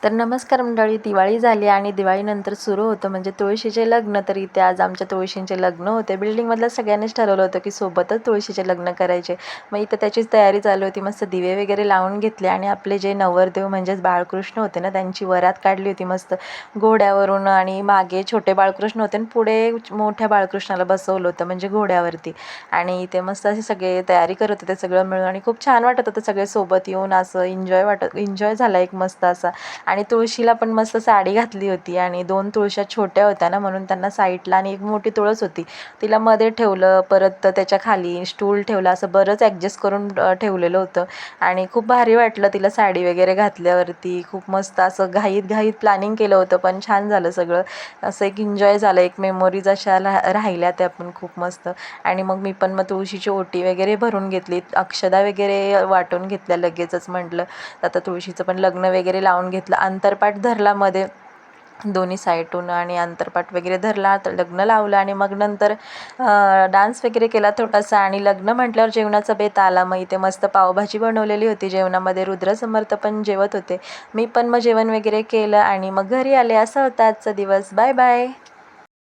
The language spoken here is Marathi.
तर नमस्कार मंडळी, दिवाळी झाली आणि दिवाळीनंतर सुरू होतं म्हणजे तुळशीचे लग्न. तर इथे आज आमच्या तुळशींचे लग्न होते. बिल्डिंगमधल्या सगळ्यांनीच ठरवलं होतं की सोबतच तुळशीचे लग्न करायचे. मग इथं त्याचीच तयारी चालू होती. मस्त दिवे वगैरे लावून घेतले आणि आपले जे नवरदेव म्हणजेच बाळकृष्ण होते ना, त्यांची वरात काढली होती मस्त घोड्यावरून. आणि मागे छोटे बाळकृष्ण होते आणि पुढे मोठ्या बाळकृष्णाला बसवलं होतं म्हणजे घोड्यावरती. आणि इथे मस्त असे सगळे तयारी करत होते सगळं मिळून आणि खूप छान वाटत होतं सगळे सोबत येऊन. असं एन्जॉय झाला एक मस्त असा. आणि तुळशीला पण मस्त साडी घातली होती आणि 2 तुळशी छोट्या होत्या ना, म्हणून त्यांना साईडला, आणि एक मोठी तुळस होती तिला मध्ये ठेवलं. परत त्याच्या खाली स्टूल ठेवलं, असं बरंच ॲडजस्ट करून ठेवलेलं होतं. आणि खूप भारी वाटलं तिला साडी वगैरे घातल्यावरती. खूप मस्त असं घाईत प्लॅनिंग केलं होतं, पण छान झालं सगळं. असं एक एन्जॉय झालं, एक मेमोरीज अशा राहिल्या त्या पण खूप मस्त. आणि मग तुळशीची ओटी वगैरे भरून घेतली, अक्षदा वगैरे वाटून घेतल्या लगेचच. म्हटलं आता तुळशीचं पण लग्न वगैरे लावून घेतलं. अंतरपाट धरला मध्ये दोन्ही साईडून आणि अंतरपाट वगैरे धरला, तर लग्न लावलं. आणि मग नंतर डान्स वगैरे केला थोडासा. आणि लग्न म्हटल्यावर जेवणाचा बेत आला. मग इथे मस्त पावभाजी बनवलेली होती. जेवणामध्ये रुद्रसमर्थ पण जेवत होते. मी पण मग जेवण वगैरे केलं आणि मग घरी आले. असा होता आजचा दिवस. Bye bye.